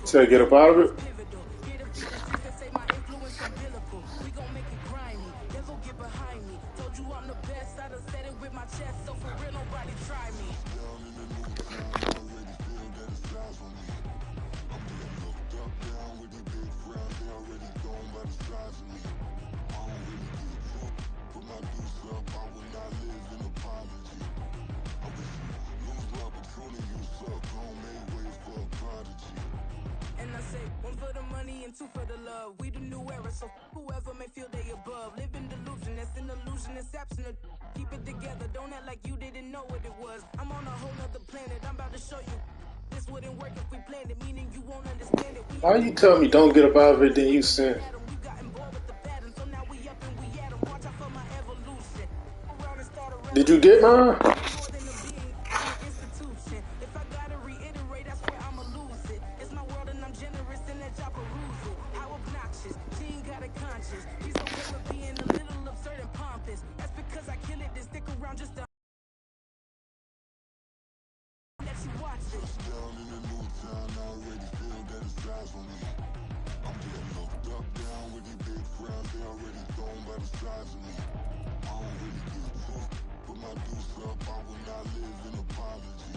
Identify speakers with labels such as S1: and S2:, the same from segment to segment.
S1: So get up out of it.
S2: One for the money and two for the love. We the new era, so whoever may feel they above. Live in delusion, that's an illusion, it's absent. Keep it together, don't act like you didn't know what it was. I'm on a whole nother planet, I'm about to show you. This wouldn't work if we planned it, meaning you won't understand it.
S1: Why you tell me don't get up out of it, then you sin?
S2: We got involved with the pattern, so now we up and we at 'em. Watch out for my evolution. Around and start a
S1: Did you get mine?
S2: more than a being, I'm an institution. If I gotta reiterate, that's where I'ma lose it. It's my world and I'm generous in that job perusal. How obnoxious, she ain't got a conscience. She's okay with being a little absurd and pompous. That's because I kill it, then stick around just to let you watch it. Down in the new town, I already feel that it's time for me. I'm getting looked up, down with these big crowds, they already thrown by the size of me. I don't really give a fuck, put my deuce up, I will not live in apology.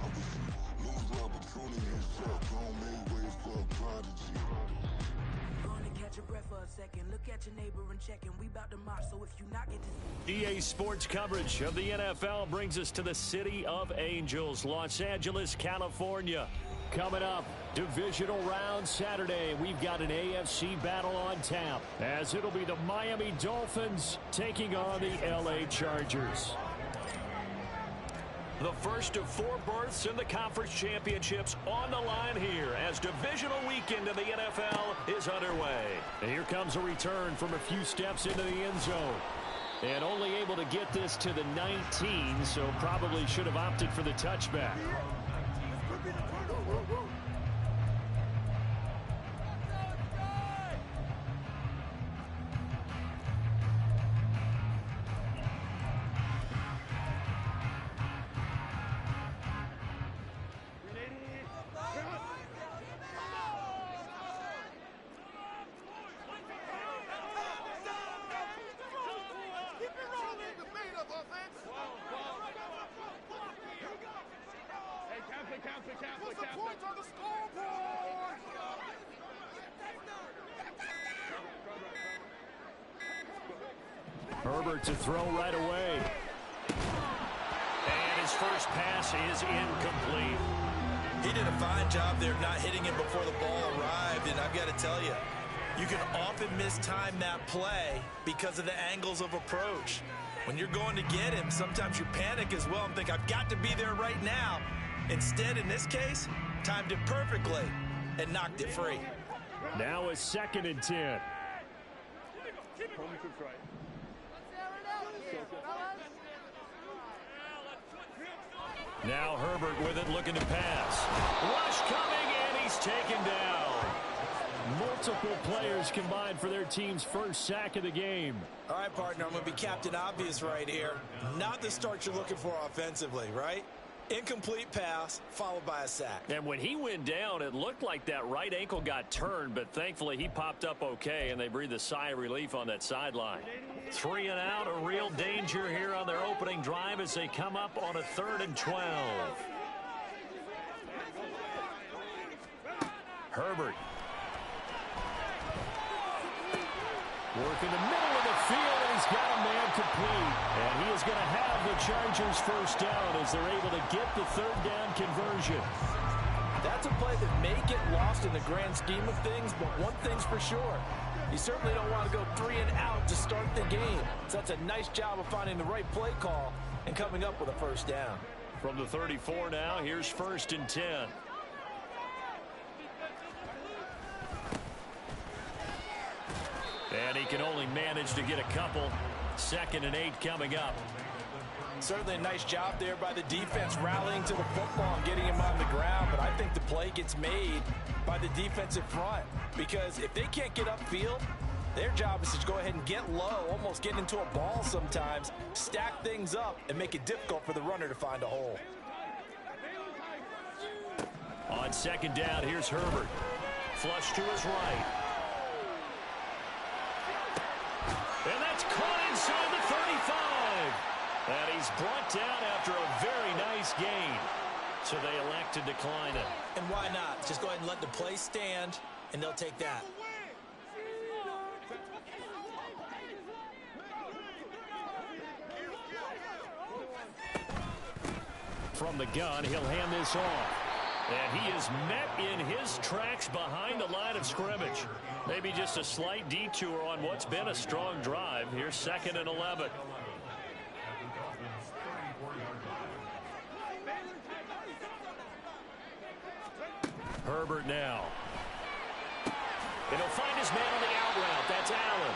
S2: I wish you lose the opportunity, you suck, don't make way for a prodigy. Gonna catch your breath for a second, look at your neighbor and check him, we bout to march, so if you not get to
S3: EA Sports coverage of the NFL brings us to the City of Angels, Los Angeles, California. Coming up, divisional round Saturday, we've got an AFC battle on tap, as it'll be the Miami Dolphins taking on the LA Chargers. The first of 4 berths in the conference championships on the line here as divisional weekend in the NFL is underway. And here comes a return from a few steps into the end zone. And only able to get this to the 19, so probably should have opted for the touchback. Herbert to throw right away. And his first pass is incomplete.
S4: He did a fine job there not hitting him before the ball arrived, and I've got to tell you, you can often mistime that play because of the angles of approach. When you're going to get him, sometimes you panic as well and think, I've got to be there right now. Instead, in this case, timed it perfectly and knocked it free.
S3: Now a 2nd and 10. Now Herbert with it, looking to pass. Rush coming, and he's taken down. Multiple players combined for their team's first sack of the game.
S4: All right, partner, I'm going to be Captain Obvious right here. Not the start you're looking for offensively, right? Incomplete pass, followed by a sack.
S3: And when he went down, it looked like that right ankle got turned, but thankfully he popped up okay, and they breathed a sigh of relief on that sideline. 3 and out, a real danger here on their opening drive as they come up on a 3rd and 12. Herbert. Working the middle of the field, and he's got a man complete. And he is going to have the Chargers first down as they're able to get the 3rd down conversion.
S4: That's a play that may get lost in the grand scheme of things, but one thing's for sure. You certainly don't want to go 3 and out to start the game. So that's a nice job of finding the right play call and coming up with a first down.
S3: From the 34 now, here's 1st and 10. And he can only manage to get a couple. 2nd and 8 coming up.
S4: Certainly a nice job there by the defense rallying to the football and getting him on the ground, but I think the play gets made by the defensive front because if they can't get upfield, their job is to go ahead and get low, almost get into a ball sometimes, stack things up, and make it difficult for the runner to find a hole.
S3: On second down, here's Herbert. Flush to his right. And that's caught inside the 35. And he's brought down after a very nice gain. So they elect to decline it.
S4: And why not? Just go ahead and let the play stand, and they'll take that.
S3: From the gun, he'll hand this off. And he is met in his tracks behind the line of scrimmage. Maybe just a slight detour on what's been a strong drive. Here's 2nd and 11. Herbert now. And he'll find his man on the out route. That's Allen.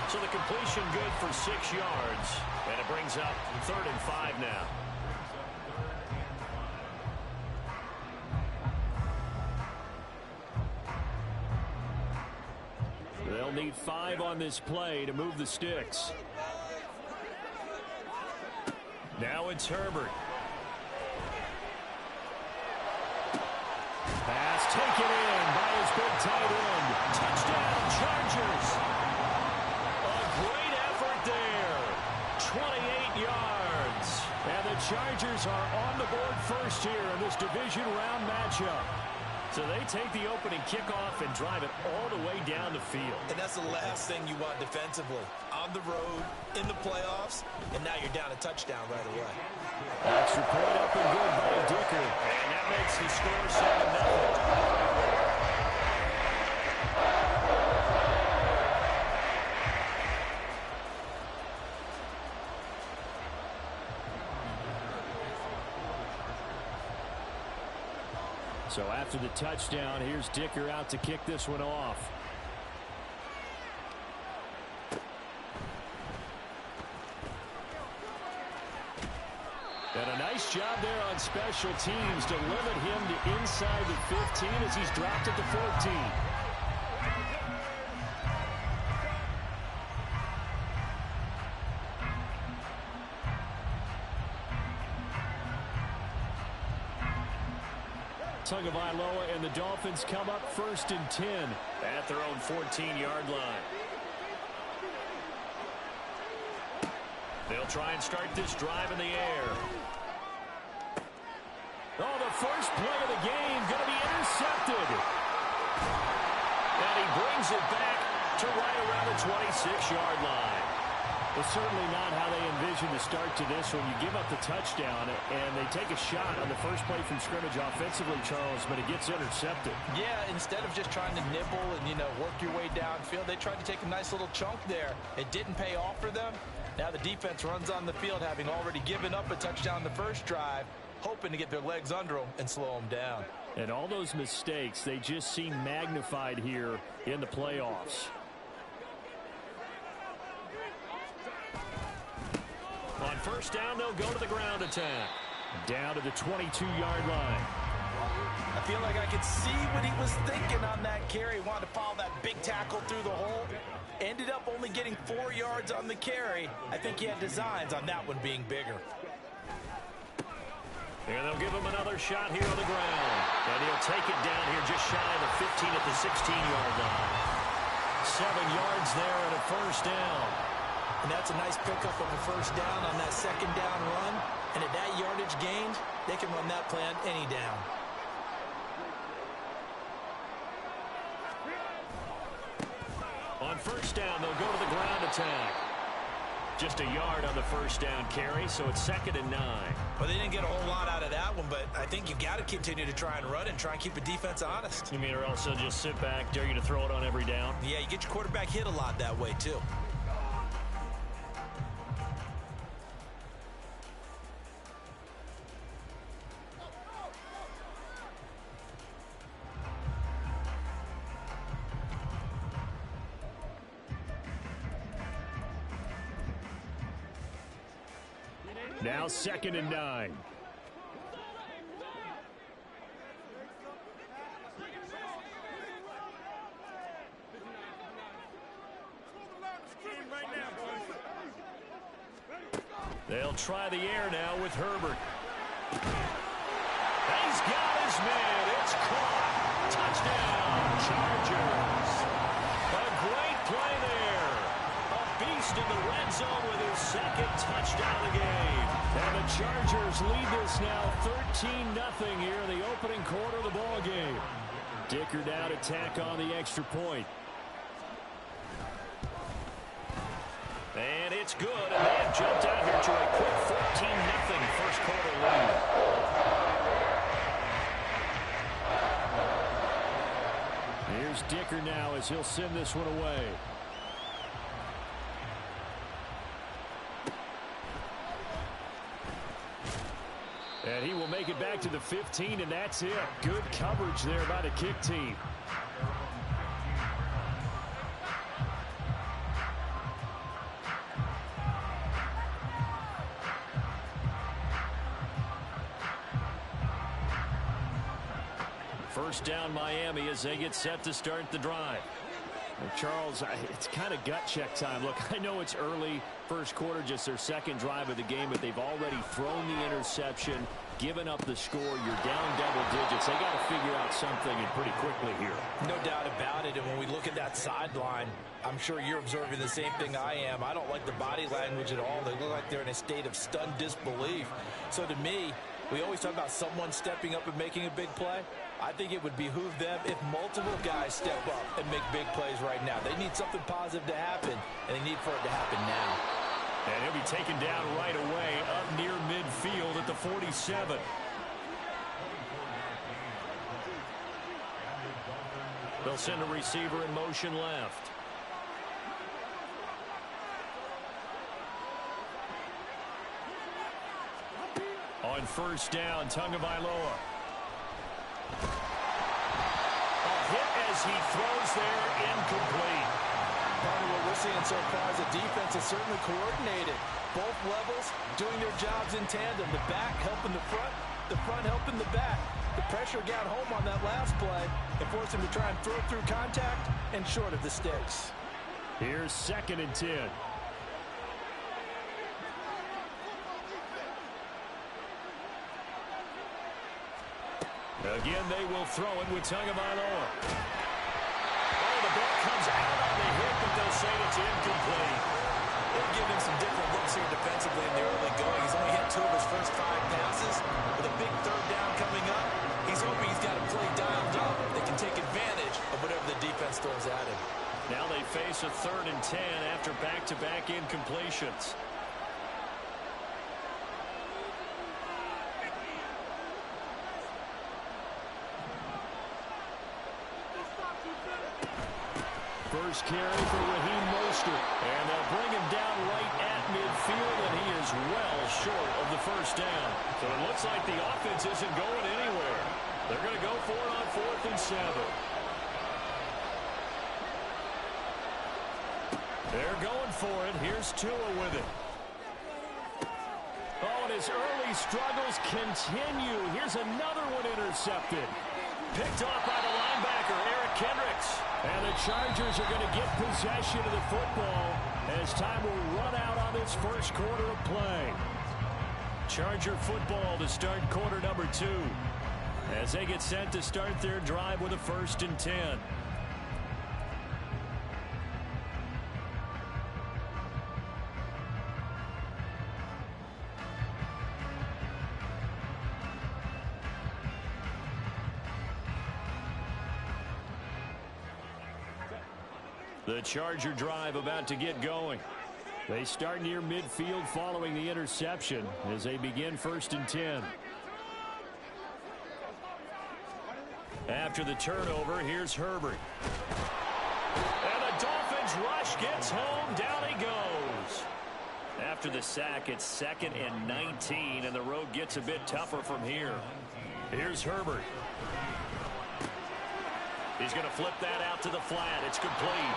S3: So the completion good for 6 yards. And it brings up 3rd and 5 now. They'll need 5 on this play to move the sticks. Now it's Herbert. Pass taken in by his big tight end. Touchdown, Chargers. A great effort there. 28 yards. And the Chargers are on the board first here in this division round matchup. So they take the opening kickoff and drive it all the way down the field.
S4: And that's the last thing you want defensively. On the road, in the playoffs, and now you're down a touchdown right away.
S3: Extra point up and good by Dicker. And that makes the score 7-0. So after the touchdown, here's Dicker out to kick this one off. And a nice job there on special teams to limit him to inside the 15 as he's dropped at the 14. Tagovailoa and the Dolphins come up 1st and 10 at their own 14-yard line. They'll try and start this drive in the air. Oh, the first play of the game going to be intercepted. And he brings it back to right around the 26-yard line. It's certainly not how they envision the start to this when you give up the touchdown and they take a shot on the first play from scrimmage offensively, Charles, but it gets intercepted.
S4: Yeah, instead of just trying to nibble and, work your way downfield, they tried to take a nice little chunk there. It didn't pay off for them. Now the defense runs on the field, having already given up a touchdown the first drive, hoping to get their legs under them and slow them down.
S3: And all those mistakes, they just seem magnified here in the playoffs. On first down, they'll go to the ground attack. Down to the 22-yard line.
S4: I feel like I could see what he was thinking on that carry. He wanted to follow that big tackle through the hole. Ended up only getting 4 yards on the carry. I think he had designs on that one being bigger.
S3: And they'll give him another shot here on the ground. And he'll take it down here just shy of the 15 at the 16-yard line. 7 yards there and a first down.
S4: And that's a nice pickup of a first down on that second down run. And at that yardage gained, they can run that play on any down.
S3: On first down, they'll go to the ground attack. Just a yard on the first down carry, so it's 2nd and 9.
S4: Well, they didn't get a whole lot out of that one, but I think you've got to continue to try and run and try and keep the defense honest.
S3: You mean, or else they'll just sit back, dare you to throw it on every down?
S4: Yeah, you get your quarterback hit a lot that way, too.
S3: Now 2nd and 9. They'll try the air now with Herbert. He's got his man It's caught. Touchdown, Chargers. A great play there. A beast in the red zone with his second touchdown of the game. And the Chargers lead this now 13-0 here in the opening quarter of the ball game. Dicker now to tack on the extra point. And it's good, and they have jumped out here to a quick 14-0 first quarter lead. Here's Dicker now as he'll send this one away. And he will make it back to the 15, and that's it. Good coverage there by the kick team. First down Miami as they get set to start the drive. And Charles, it's kind of gut check time. Look, I know it's early, first quarter, just their second drive of the game, but they've already thrown the interception, given up the score. You're down double digits. They got to figure out something and pretty quickly here.
S4: No doubt about it. And when we look at that sideline, I'm sure you're observing the same thing I am. I don't like the body language at all. They look like they're in a state of stunned disbelief. So to me, we always talk about someone stepping up and making a big play. I think it would behoove them if multiple guys step up and make big plays right now. They need something positive to happen, and they need for it to happen now.
S3: And he'll be taken down right away up near midfield at the 47. They'll send a receiver in motion left. On first down, Tagovailoa. A hit as he throws there, incomplete.
S4: Part of what we're seeing so far is the defense is certainly coordinated. Both levels doing their jobs in tandem. The back helping the front helping the back. The pressure got home on that last play and forced him to try and throw through contact and short of the sticks.
S3: Here's 2nd and 10. Again, they will throw it with Tagovailoa. Oh, the ball comes out on the hit, but they'll say it's incomplete.
S4: They'll give him some different looks here defensively in the early going. He's only hit 2 of his first 5 passes. With a big third down coming up, he's hoping he's got a play dialed up that can take advantage of whatever the defense throws at him.
S3: Now they face a 3rd and 10 after back-to-back incompletions. First carry for Raheem Mostert. And they'll bring him down right at midfield, and he is well short of the first down. So it looks like the offense isn't going anywhere. They're going to go for it on 4th and 7. They're going for it. Here's Tua with it. Oh, and his early struggles continue. Here's another one intercepted. Picked off by the linebacker, Eric Kendricks. And the Chargers are going to get possession of the football as time will run out on this first quarter of play. Charger football to start quarter number 2 as they get set to start their drive with a 1st and 10. The Charger drive about to get going. They start near midfield following the interception as they begin 1st and 10. After the turnover, here's Herbert. And the Dolphins rush gets home. Down he goes. After the sack, it's 2nd and 19, and the road gets a bit tougher from here. Here's Herbert. He's going to flip that out to the flat. It's complete.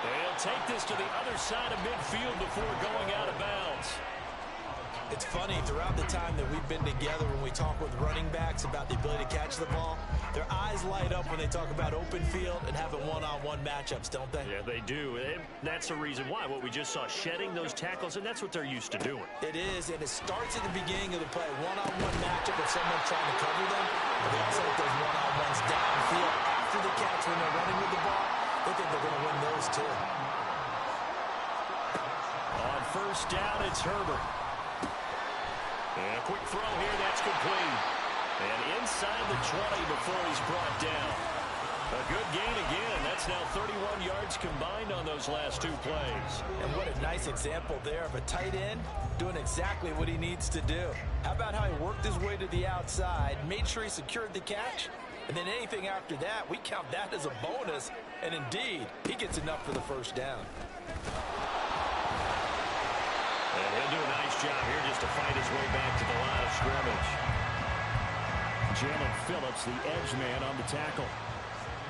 S3: They'll take this to the other side of midfield before going out of bounds.
S4: It's funny, throughout the time that we've been together when we talk with running backs about the ability to catch the ball, their eyes light up when they talk about open field and having one-on-one matchups, don't they?
S3: Yeah, they do. And that's the reason why. What we just saw, shedding those tackles, and that's what they're used to doing.
S4: It is, and it starts at the beginning of the play. One-on-one matchup with someone trying to cover them. They also have those one-on-ones downfield after the catch when they're running with the ball. They think they're going to win those too.
S3: On first down, it's Herbert. And a quick throw here, that's complete. And inside the 20 before he's brought down. A good gain again. That's now 31 yards combined on those last two plays.
S4: And what a nice example there of a tight end doing exactly what he needs to do. How about how he worked his way to the outside, made sure he secured the catch, and then anything after that, we count that as a bonus. And indeed, he gets enough for the first down.
S3: And he'll do a nice job here just to fight his way back to the line of scrimmage. Jalen Phillips, the edge man on the tackle.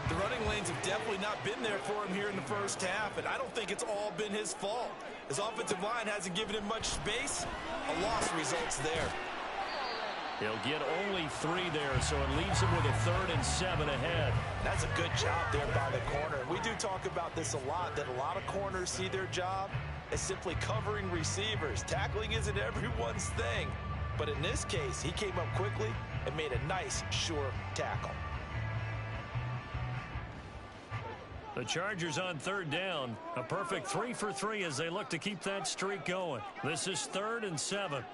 S4: The running lanes have definitely not been there for him here in the first half, and I don't think it's all been his fault. His offensive line hasn't given him much space. A loss results there.
S3: He'll get only 3 there, so it leaves him with a 3rd and 7 ahead.
S4: That's a good job there by the corner. We do talk about this a lot, that a lot of corners see their job as simply covering receivers. Tackling isn't everyone's thing. But in this case, he came up quickly and made a nice, sure tackle.
S3: The Chargers on 3rd down. A perfect 3 for 3 as they look to keep that streak going. This is 3rd and 7.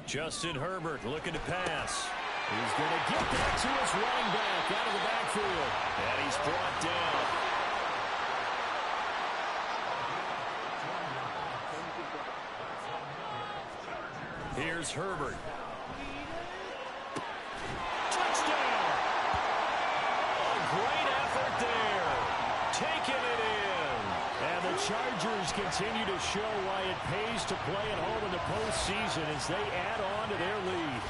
S3: Justin Herbert looking to pass. He's going to get that to his running back out of the backfield. And he's brought down. Here's Herbert. Touchdown! A great effort there. Taking it in. And the Chargers continue to show why it pays to play at home in the postseason as they add on to their lead.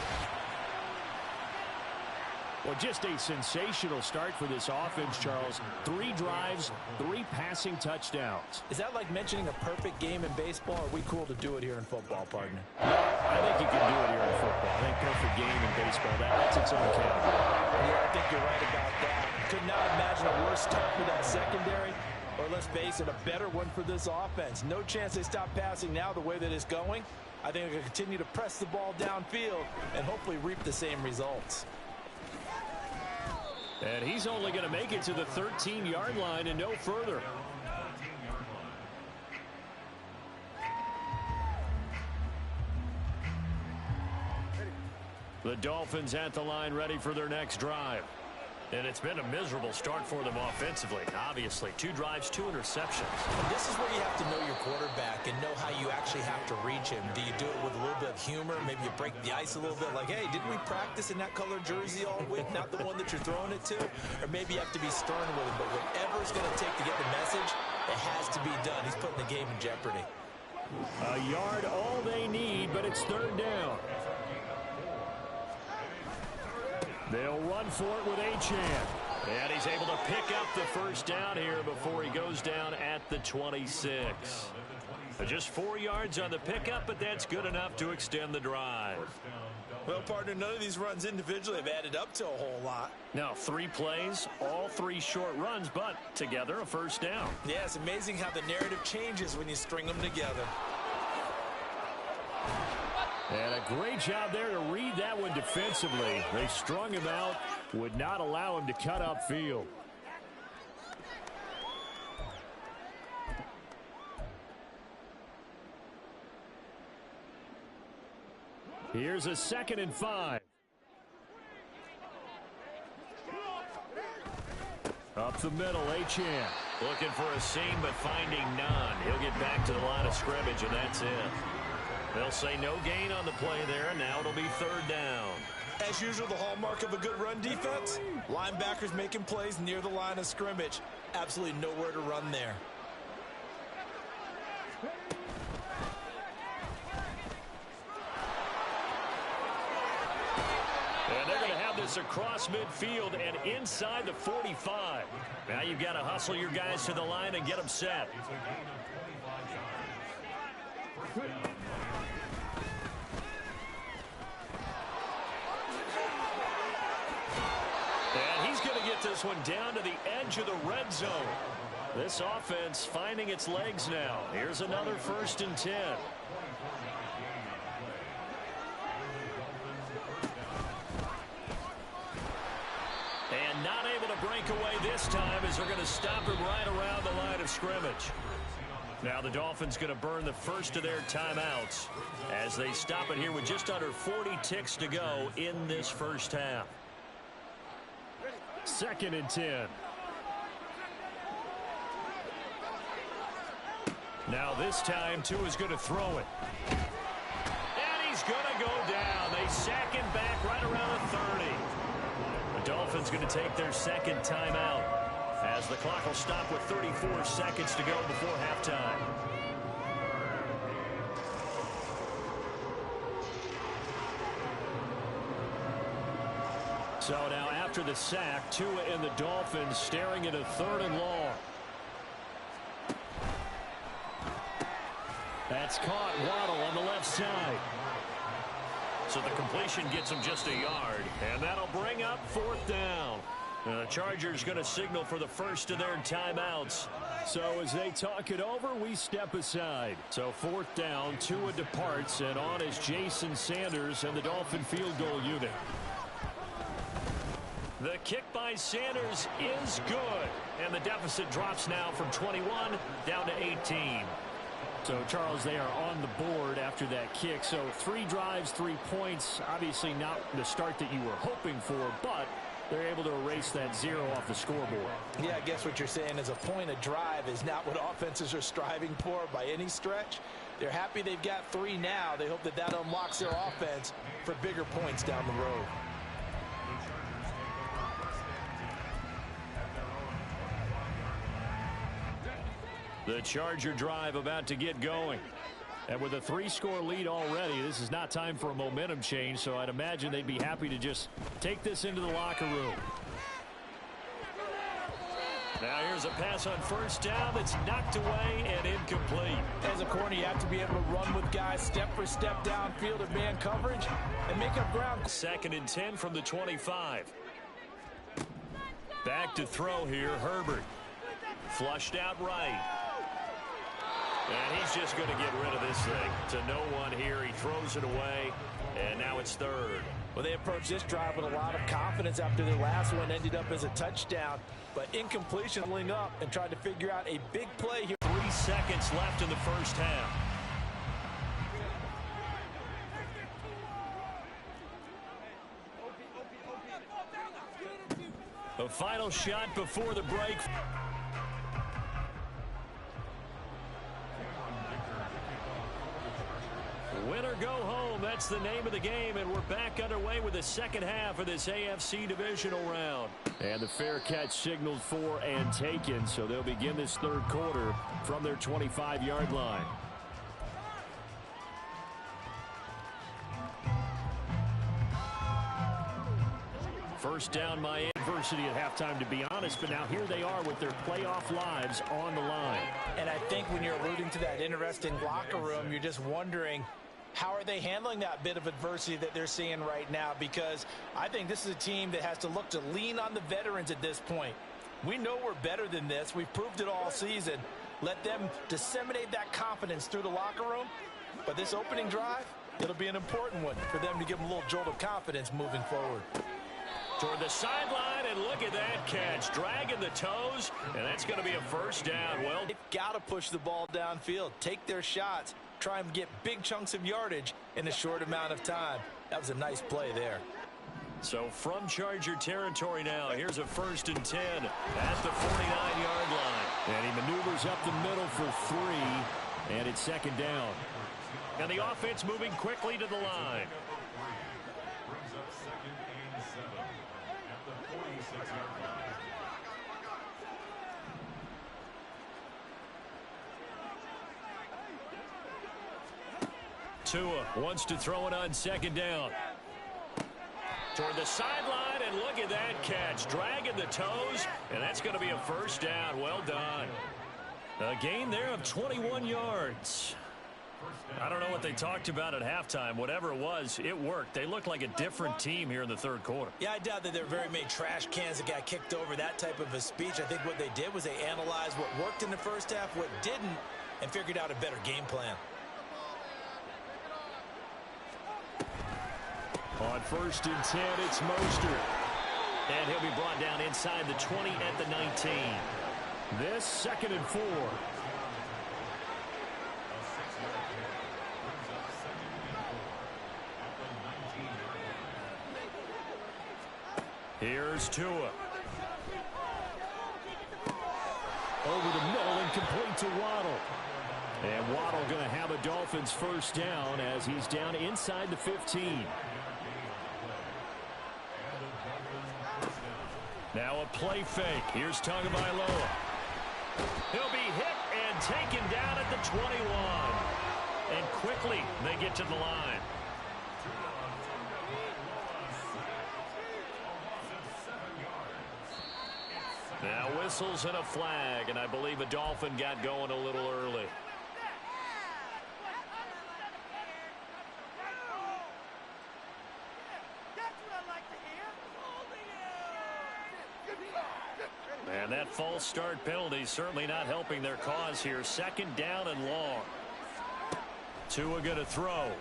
S3: Well, just a sensational start for this offense, Charles. 3 drives, 3 passing touchdowns.
S4: Is that like mentioning a perfect game in baseball, or are we cool to do it here in football, partner?
S3: I think you can do it here in football. I think perfect game in baseball, that's its own category.
S4: Yeah, I think you're right about that. Could not imagine a worse start for that secondary, or let's face it, a better one for this offense. No chance they stop passing now the way that it's going. I think they're going to continue to press the ball downfield and hopefully reap the same results.
S3: And he's only going to make it to the 13-yard line and no further. The Dolphins at the line ready for their next drive. And it's been a miserable start for them offensively. Obviously, 2 drives, 2 interceptions.
S4: This is where you have to know your quarterback and know how you actually have to reach him. Do you do it with a little bit of humor? Maybe you break the ice a little bit like, hey, didn't we practice in that color jersey all week, not the one that you're throwing it to? Or maybe you have to be stern with him. But whatever it's going to take to get the message, it has to be done. He's putting the game in jeopardy.
S3: A yard all they need, but it's 3rd down. They'll run for it with Achane. And he's able to pick up the first down here before he goes down at the 26. Just 4 yards on the pickup, but that's good enough to extend the drive.
S4: Well, partner, none of these runs individually have added up to a whole lot.
S3: Now, 3 plays, all 3 short runs, but together a first down.
S4: Yeah, it's amazing how the narrative changes when you string them together.
S3: And a great job there to read that one defensively. They strung him out, would not allow him to cut upfield. Here's a 2nd and 5. Up the middle, Achane. Looking for a seam, but finding none. He'll get back to the line of scrimmage, and that's it. They'll say no gain on the play there, and now it'll be 3rd down.
S4: As usual, the hallmark of a good run defense, linebackers making plays near the line of scrimmage. Absolutely nowhere to run there.
S3: And they're going to have this across midfield and inside the 45. Now you've got to hustle your guys to the line and get them set. And he's going to get this this one down to the edge of the red zone. This offense finding its legs now. Here's another 1st and 10. And not able to break away this time as they're going to stop him right around the line of scrimmage. Now the Dolphins going to burn the first of their timeouts as they stop it here with just under 40 ticks to go in this first half. 2nd and 10. Now this time Tua's going to throw it. And he's going to go down. They sack him back right around the 30. The Dolphins going to take their 2nd timeout as the clock will stop with 34 seconds to go before halftime. So now after the sack, Tua and the Dolphins staring at a 3rd and long. That's caught. Waddle on the left side. So the completion gets him just a yard, and that'll bring up 4th down. The Chargers going to signal for the first of their timeouts. So as they talk it over, we step aside. So 4th down, Tua departs, and on is Jason Sanders and the Dolphin field goal unit. The kick by Sanders is good, and the deficit drops now from 21 down to 18. So, Charles, they are on the board after that kick. So 3 drives, 3 points. Obviously not the start that you were hoping for, but they're able to erase that 0 off the scoreboard.
S4: Yeah, I guess what you're saying is a point a drive is not what offenses are striving for by any stretch. They're happy they've got 3 now. They hope that that unlocks their offense for bigger points down the road.
S3: The Charger drive about to get going. And with a 3-score lead already, this is not time for a momentum change, so I'd imagine they'd be happy to just take this into the locker room. Now here's a pass on 1st down that's knocked away and incomplete.
S4: As a corner, you have to be able to run with guys step for step downfield in man coverage and make up ground.
S3: 2nd and 10 from the 25. Back to throw here, Herbert. Flushed out right. And he's just going to get rid of this thing to no one here. He throws it away, and now it's 3rd.
S4: Well, they approached this drive with a lot of confidence after their last one ended up as a touchdown. But incompletion pulling up and tried to figure out a big play here.
S3: 3 seconds left in the first half. The final shot before the break. Win or go home, that's the name of the game, and we're back underway with the second half of this AFC divisional round. And the fair catch signaled for and taken, so they'll begin this 3rd quarter from their 25-yard line. First down, Miami. Adversity at halftime, to be honest, but now here they are with their playoff lives on the line.
S4: And I think when you're alluding to that interesting locker room, you're just wondering, how are they handling that bit of adversity that they're seeing right now? Because I think this is a team that has to look to lean on the veterans at this point. We know we're better than this. We've proved it all season. Let them disseminate that confidence through the locker room. But this opening drive, it'll be an important one for them to give them a little jolt of confidence moving forward.
S3: Toward the sideline, and look at that catch. Dragging the toes, and that's going to be a first down. Well,
S4: they've got to push the ball downfield, take their shots, try and get big chunks of yardage in a short amount of time. That was a nice play there.
S3: So from Charger territory now, here's a 1st and 10 at the 49-yard line. And he maneuvers up the middle for 3, and it's 2nd down. And the offense moving quickly to the line. Tua wants to throw it on 2nd down. Toward the sideline, and look at that catch. Dragging the toes, and that's going to be a first down. Well done. A gain there of 21 yards. I don't know what they talked about at halftime. Whatever it was, it worked. They looked like a different team here in the third quarter.
S4: Yeah, I doubt that there were very many trash cans that got kicked over, that type of a speech. I think what they did was they analyzed what worked in the first half, what didn't, and figured out a better game plan.
S3: On 1st and 10, it's Mostert. And he'll be brought down inside the 20 at the 19. This 2nd and 4. Here's Tua. Over the middle and complete to Waddle. And Waddle going to have a Dolphins first down as he's down inside the 15. Now a play fake. Here's Tagovailoa. He'll be hit and taken down at the 21. And quickly they get to the line. Now whistles and a flag, and I believe a Dolphin got going a little early. And that false start penalty certainly not helping their cause here. 2nd down and long. Tua going to throw.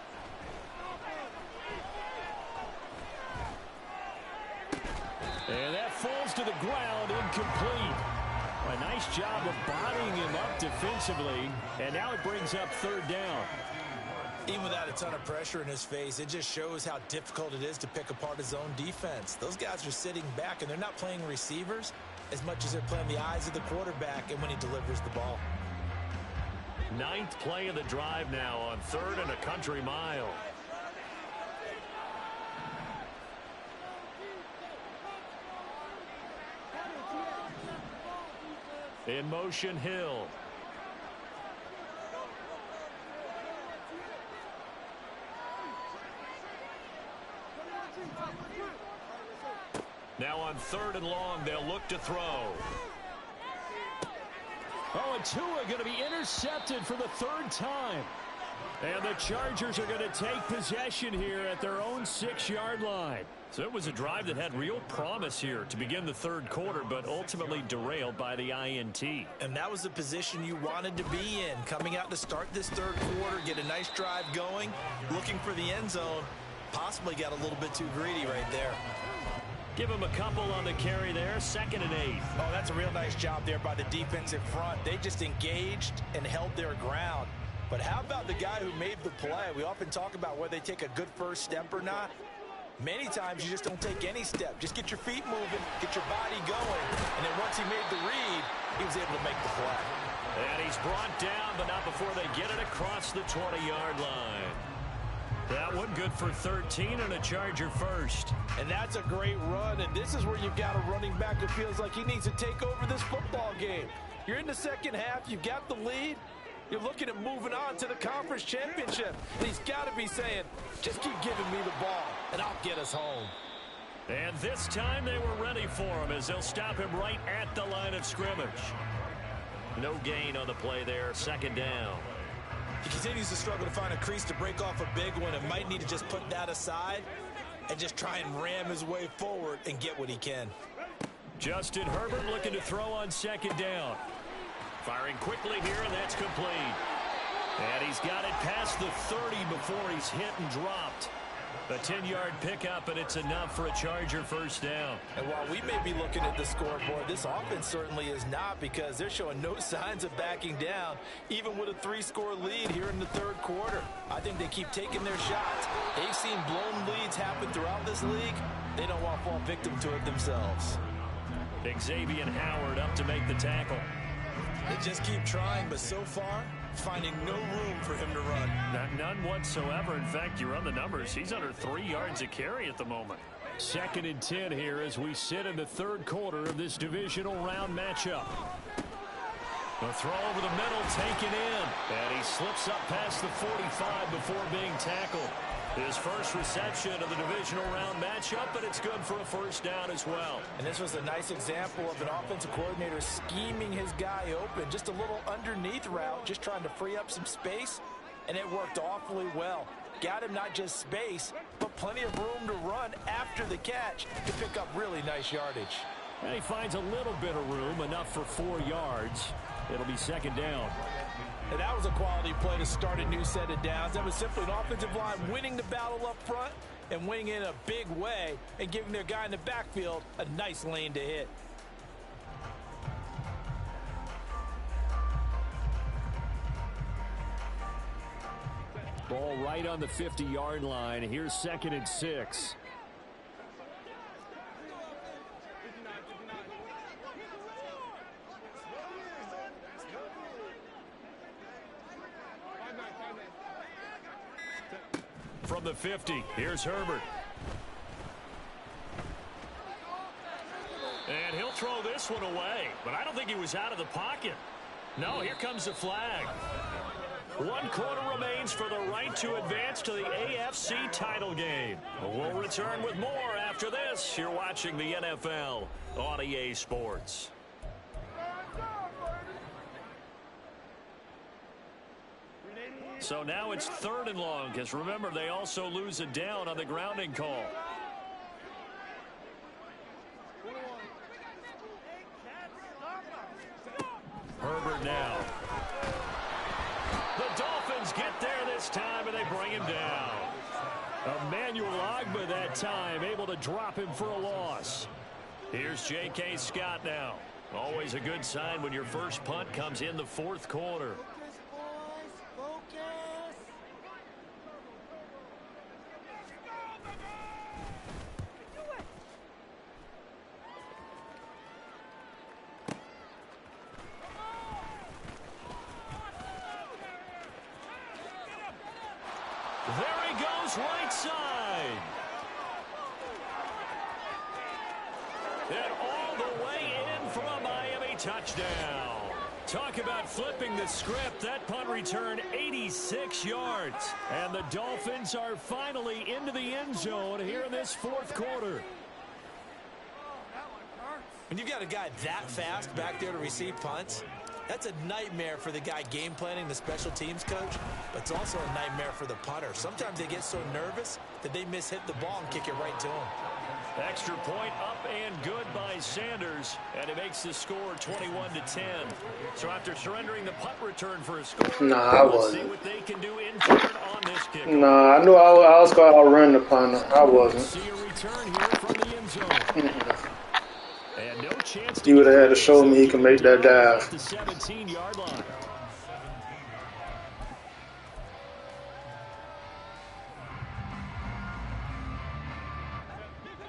S3: And that falls to the ground, incomplete. A nice job of bodying him up defensively. And now it brings up 3rd down.
S4: Even without a ton of pressure in his face, it just shows how difficult it is to pick apart his own defense. Those guys are sitting back, and they're not playing receivers as much as they're playing the eyes of the quarterback and when he delivers the ball.
S3: 9th play of the drive now on 3rd and a country mile. In motion, Hill. Now on 3rd and long, they'll look to throw. Oh, and Tua going to be intercepted for the 3rd time. And the Chargers are going to take possession here at their own 6-yard line. So it was a drive that had real promise here to begin the 3rd quarter, but ultimately derailed by the INT.
S4: And that was the position you wanted to be in, coming out to start this 3rd quarter, get a nice drive going, looking for the end zone. Possibly got a little bit too greedy right there.
S3: Give him a couple on the carry there, 2nd and 8.
S4: Oh, that's a real nice job there by the defensive front. They just engaged and held their ground. But how about the guy who made the play? We often talk about whether they take a good first step or not. Many times you just don't take any step. Just get your feet moving, get your body going. And then once he made the read, he was able to make the play.
S3: And he's brought down, but not before they get it across the 20-yard line. That one good for 13 and a Charger first.
S5: And that's a great run, and this is where you've got a running back who feels like he needs to take over this football game. You're in the 2nd half, you've got the lead, you're looking at moving on to the conference championship. And he's got to be saying, just keep giving me the ball, and I'll get us home.
S3: And this time they were ready for him as they'll stop him right at the line of scrimmage. No gain on the play there, 2nd down.
S4: He continues to struggle to find a crease to break off a big one and might need to just put that aside and just try and ram his way forward and get what he can.
S3: Justin Herbert looking to throw on 2nd down. Firing quickly here, and that's complete. And he's got it past the 30 before he's hit and dropped. A 10-yard pickup, and it's enough for a Charger first down.
S4: And while we may be looking at the scoreboard, this offense certainly is not, because they're showing no signs of backing down, even with a 3-score lead here in the 3rd quarter. I think they keep taking their shots. They've seen blown leads happen throughout this league. They don't want to fall victim to it themselves.
S3: Xavier Howard up to make the tackle.
S4: They just keep trying, but so far, finding no room for him to run.
S3: None whatsoever. In fact, you run the numbers. He's under 3 yards a carry at the moment. 2nd and 10 here as we sit in the 3rd quarter of this divisional round matchup. A throw over the middle, taken in. And he slips up past the 45 before being tackled. His first reception of the divisional round matchup, but it's good for a first down as well.
S4: And this was a nice example of an offensive coordinator scheming his guy open. Just a little underneath route, just trying to free up some space.
S5: and it worked awfully well. Got him not just space, but plenty of room to run after the catch to pick up really nice yardage.
S3: And he finds a little bit of room, enough for 4 yards. It'll be second down.
S5: And that was a quality play to start a new set of downs. That was simply an offensive line winning the battle up front and winning in a big way and giving their guy in the backfield a nice lane to hit.
S3: Ball right on the 50-yard line. Here's 2nd and 6. From the 50, here's Herbert. And he'll throw this one away, but I don't think he was out of the pocket. No, here comes the flag. 1 quarter remains for the right to advance to the AFC title game. We'll return with more after this. You're watching the NFL on EA Sports. So now it's 3rd and long, because remember, they also lose a down on the grounding call. Herbert now. The Dolphins get there this time, and they bring him down. Emmanuel Ogbah that time, able to drop him for a loss. Here's J.K. Scott now. Always a good sign when your first punt comes in the 4th quarter. There he goes, right side. And all the way in for a Miami touchdown. Talk about flipping the script. That punt return 86 yards. And the Dolphins are finally into the end zone here in this 4th quarter.
S5: When you've got a guy that fast back there to receive punts, that's a nightmare for the guy game planning, the special teams coach, but it's also a nightmare for the punter. Sometimes they get so nervous that they hit the ball and kick it right to him.
S3: Extra point up and good by Sanders, and it makes the score 21-10. So after surrendering the punt return for a score,
S1: I
S3: let's
S1: wasn't.
S3: see what they can do in turn on this kick.
S1: I knew I was going to outrun the punter. I wasn't.
S3: See a return here from the end zone. And no chance
S1: He would have had to show me he can make that dive.
S3: the 17-yard line.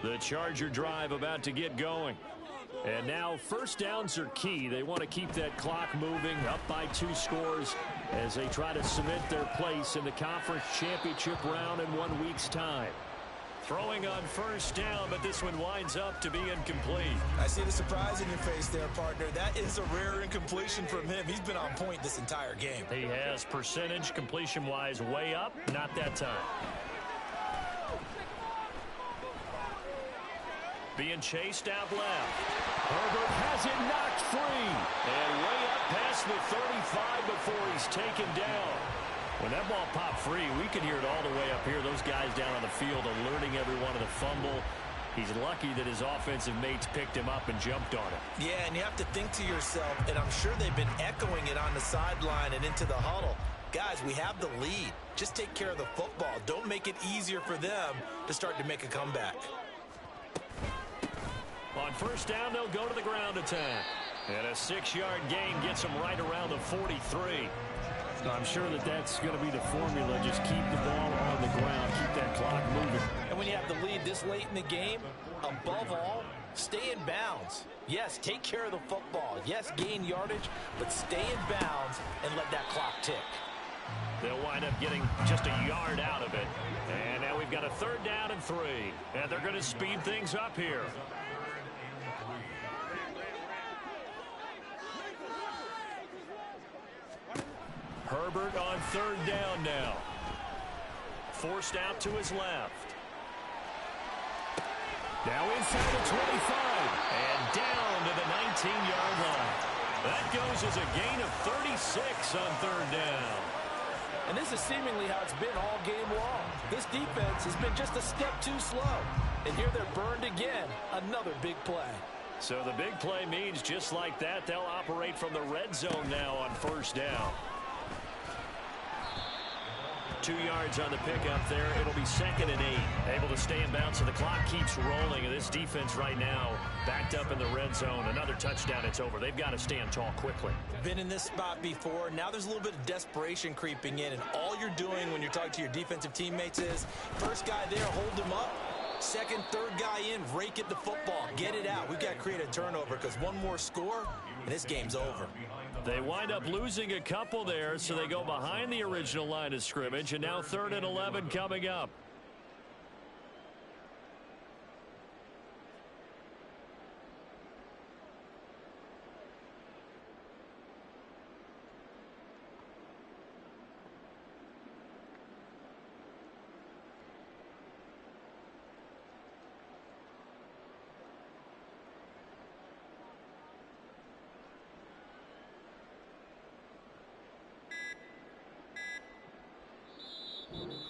S3: The Charger drive about to get going. And now first downs are key. They want to keep that clock moving, up by 2 scores as they try to cement their place in the conference championship round in 1 week's time. Throwing on first down, but this one winds up to be incomplete.
S4: I see the surprise in your face there, partner. That is a rare incompletion from him. He's been on point this entire game.
S3: He has percentage completion-wise way up, not that time. Being chased out left. Herbert has it knocked free. And way up past the 35 before he's taken down. When that ball popped free, we could hear it all the way up here. Those guys down on the field alerting everyone of the fumble. He's lucky that his offensive mates picked him up and jumped on him.
S4: Yeah, and you have to think to yourself, and I'm sure they've been echoing it on the sideline and into the huddle. Guys, we have the lead. Just take care of the football. Don't make it easier for them to start to make a comeback.
S3: On first down, they'll go to the ground attack. And a 6-yard gain gets them right around the 43. I'm sure that that's going to be the formula. Just keep the ball on the ground. Keep that clock moving.
S5: And when you have the lead this late in the game, above all, stay in bounds. Yes, take care of the football. Yes, gain yardage, but stay in bounds and let that clock tick.
S3: They'll wind up getting just a yard out of it. And now we've got a 3rd down and 3. And they're going to speed things up here. Herbert on 3rd down now. Forced out to his left. Now inside the 25. And down to the 19-yard line. That goes as a gain of 36 on 3rd down.
S5: And this is seemingly how it's been all game long. This defense has been just a step too slow. And here they're burned again. Another big play.
S3: So the big play means just like that, they'll operate from the red zone now on first down. 2 yards on the pickup there. It'll be 2nd and 8. Able to stay in bounds, so the clock keeps rolling. And this defense right now backed up in the red zone. Another touchdown, it's over. They've got to stand tall quickly.
S4: Been in this spot before. Now there's a little bit of desperation creeping in. And all you're doing when you're talking to your defensive teammates is, first guy there, hold him up. Second, third guy in, rake at the football. Get it out. We've got to create a turnover because one more score, and this game's over.
S3: They wind up losing a couple there, so they go behind the original line of scrimmage, and now 3rd and 11 coming up.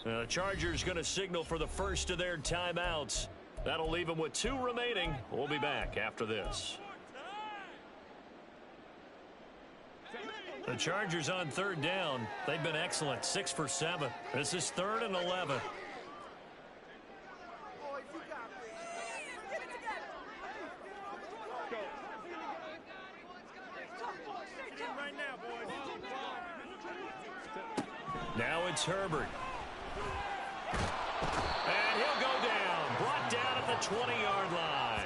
S3: The Chargers going to signal for the first of their timeouts. That'll leave them with 2 remaining. We'll be back after this. The Chargers on 3rd down. They've been excellent, 6 for 7. This is 3rd and 11. Now it's Herbert. And he'll go down. Brought down at the 20-yard line.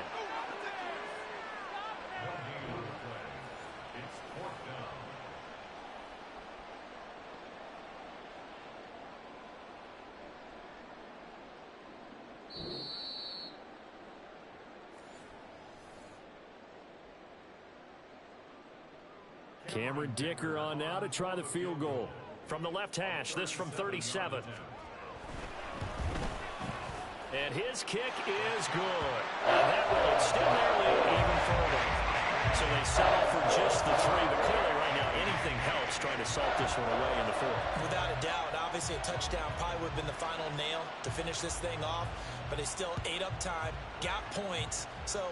S3: Cameron Dicker on now to try the field goal. From the left hash, this from 37. And his kick is good. And that will extend their lead even further. So they settle for just the 3, but clearly right now anything helps trying to salt this one away in the 4th.
S4: Without a doubt, obviously a touchdown probably would have been the final nail to finish this thing off, but they still ate up time, got points. So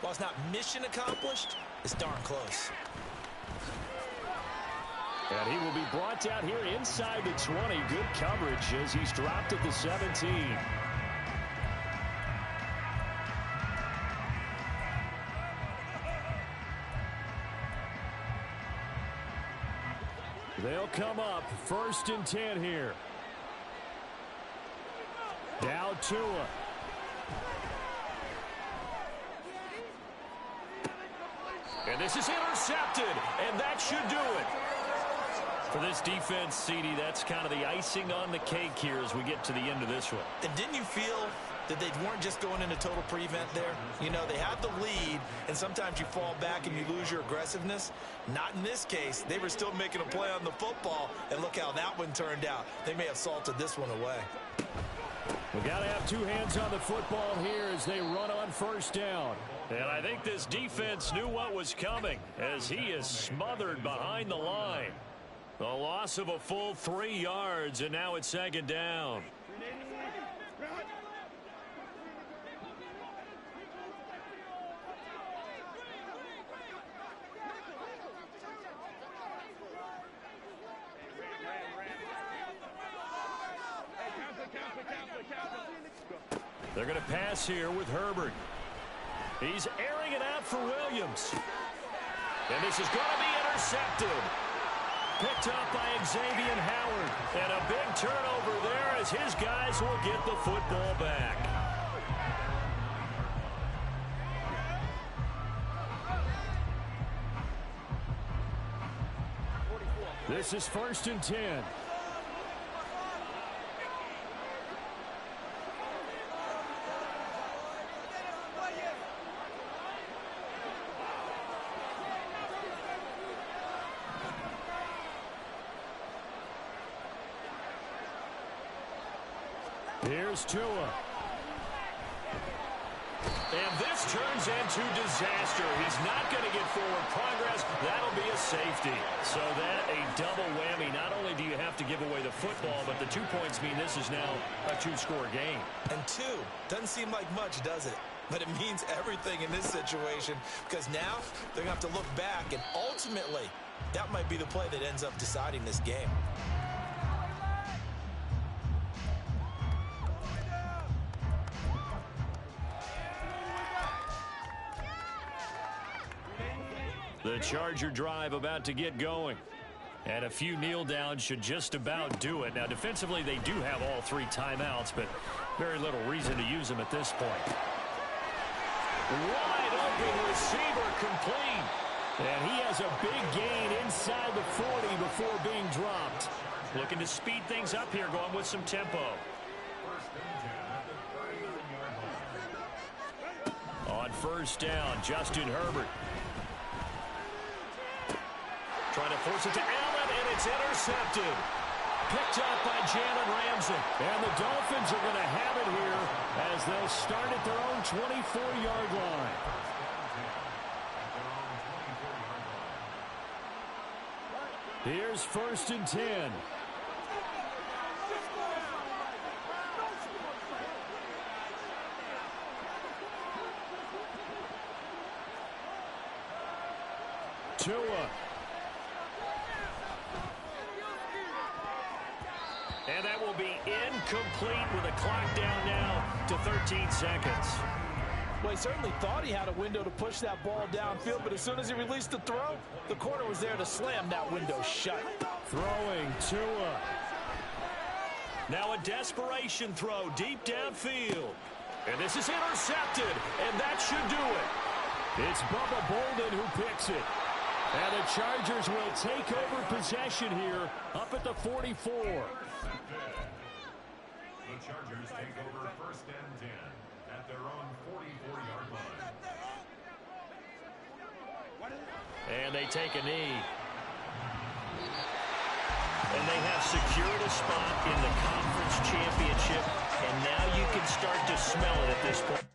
S4: while it's not mission accomplished, it's darn close.
S3: And he will be brought down here inside the 20. Good coverage as he's dropped at the 17. They'll come up 1st and 10 here. Now Tua. And this is intercepted, and that should do it. For this defense, CD, that's kind of the icing on the cake here as we get to the end of this one.
S4: And didn't you feel that they weren't just going into total prevent there? You know, they had the lead, and sometimes you fall back and you lose your aggressiveness. Not in this case. They were still making a play on the football, and look how that one turned out. They may have salted this one away.
S3: We got to have 2 hands on the football here as they run on 1st down. And I think this defense knew what was coming as he is smothered behind the line. The loss of a full 3 yards, and now it's 2nd down. They're going to pass here with Herbert. He's airing it out for Williams. And this is going to be intercepted. Picked up by Xavier Howard. And a big turnover there as his guys will get the football back. This is 1st and 10. Here's Tua. And this turns into disaster. He's not going to get forward progress. That'll be a safety. So that a double whammy. Not only do you have to give away the football, but the 2 points mean this is now a 2-score game.
S4: And 2 doesn't seem like much, does it? But it means everything in this situation, because now they're going to have to look back, and ultimately, that might be the play that ends up deciding this game.
S3: The Charger drive about to get going. And a few kneel downs should just about do it. Now, defensively, they do have all 3 timeouts, but very little reason to use them at this point. Wide open receiver complete. And he has a big gain inside the 40 before being dropped. Looking to speed things up here, going with some tempo. On first down, Justin Herbert. Trying to force it to Allen, and it's intercepted. Picked up by Jalen Ramsey. And the Dolphins are going to have it here as they'll start at their own 24-yard line. Here's 1st and 10. Tua. And that will be incomplete with a clock down now to 13 seconds.
S5: Well, he certainly thought he had a window to push that ball downfield, but as soon as he released the throw, the corner was there to slam that window shut.
S3: Throwing Tua. Now a desperation throw deep downfield. And this is intercepted, and that should do it. It's Bubba Bolden who picks it. And the Chargers will take over possession here up at the 44.
S6: The Chargers take over 1st and 10 at their own 44-yard line.
S3: And they take a knee. And they have secured a spot in the conference championship. And now you can start to smell it at this point.